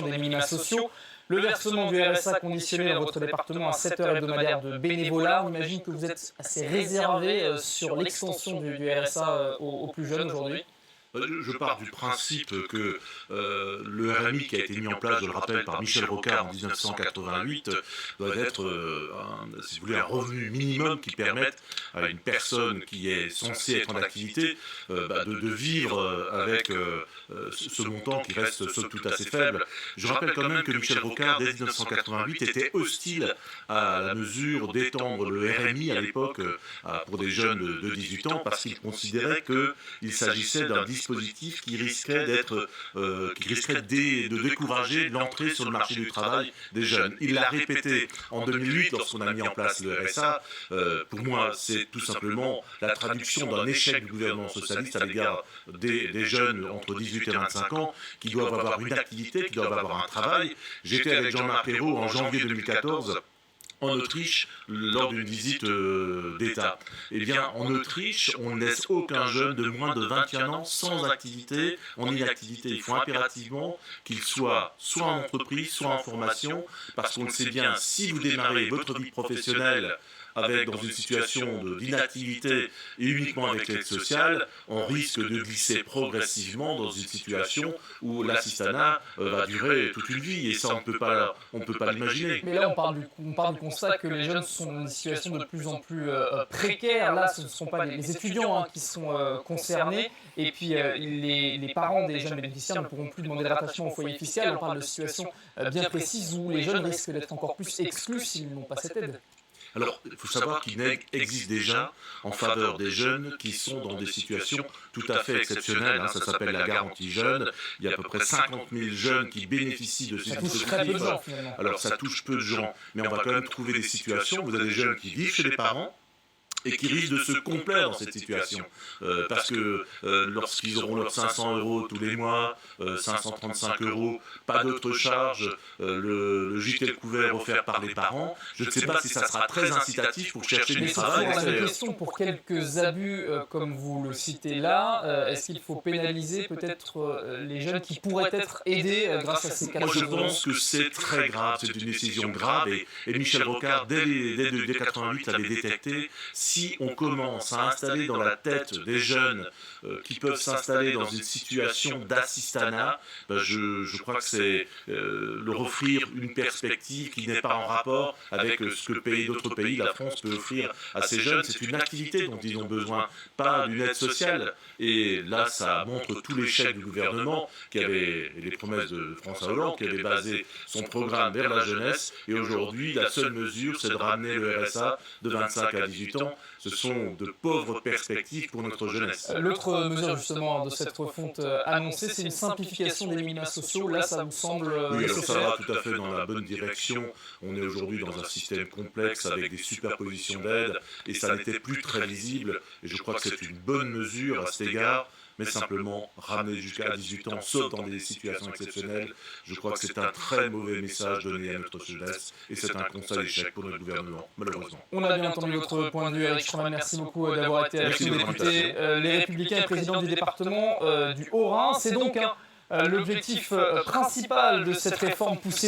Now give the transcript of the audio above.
des minima sociaux, le versement du RSA conditionné dans votre département à 7 heures hebdomadaires de bénévolat. On imagine que vous êtes assez réservé sur l'extension du RSA aux plus jeunes aujourd'hui. Je pars du principe que le RMI qui a été mis en place, je le rappelle, par Michel Rocard en 1988, doit être, si vous voulez, un revenu minimum qui permette à une personne qui est censée être en activité de vivre avec ce montant qui reste somme toute assez faible. Je rappelle quand même que Michel Rocard, dès 1988, était hostile à la mesure d'étendre le RMI à l'époque pour des jeunes de 18 ans parce qu'il considérait qu'il s'agissait d'un dispositif qui risquerait de décourager l'entrée sur le marché du travail des jeunes. Il l'a répété en 2008 lorsqu'on a mis en place le RSA. Pour moi, c'est tout simplement la traduction d'un échec du gouvernement socialiste à l'égard des jeunes entre 18 et 25 ans qui doivent avoir une activité, qui doivent avoir un travail. J'étais avec Jean-Marc Ayrault en janvier 2014 en Autriche, lors d'une visite d'État. Eh bien, en Autriche, on ne laisse aucun jeune de moins de 21 ans sans activité, en inactivité. Il faut impérativement qu'il soit en entreprise, soit en formation, parce qu'on le sait bien, si vous démarrez votre vie professionnelle dans une situation d'inactivité et uniquement avec l'aide sociale, on risque de glisser progressivement dans une situation où l'assistanat va durer toute une vie, et ça on ne peut pas l'imaginer. Mais là, on parle du constat que les jeunes sont dans une situation de plus en plus précaire. Là, ce ne sont pas les étudiants qui sont concernés, et puis les parents des jeunes bénéficiaires ne pourront plus demander de rattachement au foyer fiscal. On parle de situations bien précises où les jeunes risquent d'être encore plus exclus s'ils n'ont pas cette aide. Alors, il faut savoir qu'il existe déjà en faveur des jeunes qui sont dans des situations tout à fait exceptionnelles. Ça s'appelle la garantie jeune. Il y a à peu près 50 000 jeunes qui bénéficient de ces dispositifs. Alors, ça touche peu de gens, mais on va quand même trouver des situations où vous avez des jeunes qui vivent chez les parents et qui risquent de se complaire dans cette situation. Parce que lorsqu'ils auront leurs 500 € tous les mois, 535 €, pas d'autres charges, le gîte et le couvert offert par les parents, je ne sais pas si ça sera très incitatif pour chercher du travail. Mais c'est toujours la question pour quelques abus, comme vous le citez là, est-ce qu'il faut pénaliser peut-être les jeunes qui pourraient être aidés grâce à ces cas-là? Moi je pense que c'est très grave, c'est une décision grave, et Michel Rocard, dès 88, l'avait détecté. Si on commence à installer dans la tête des jeunes qui peuvent s'installer dans une situation d'assistanat, je crois que c'est leur offrir une perspective qui n'est pas en rapport avec ce que d'autres pays, la France, peut offrir à ces jeunes. C'est une activité dont ils ont besoin, pas d'une aide sociale. Et là, ça montre tout l'échec du gouvernement et les promesses de François Hollande, qui avait basé son programme vers la jeunesse. Et aujourd'hui, la seule mesure, c'est de ramener le RSA de 25 à 18 ans. Ce sont de pauvres perspectives pour notre jeunesse. L'autre mesure justement de cette refonte annoncée, c'est une simplification des minima sociaux. Là, ça vous semble oui, nécessaire? Alors ça va tout à fait dans la bonne direction. On est aujourd'hui dans un système complexe avec des superpositions d'aides, et ça n'était plus très lisible. Et je crois que c'est une bonne mesure à cet égard. Mais simplement ramener jusqu'à 18 ans, sauf dans des situations exceptionnelles, je crois que c'est un très mauvais message donné à notre jeunesse, et c'est un constat d'échec pour notre gouvernement, malheureusement. On a bien entendu votre point de vue, Éric Stroman. Merci beaucoup d'avoir été avec nous, député Les Républicains et président du département du Haut-Rhin. C'est donc l'objectif principal de cette réforme poussée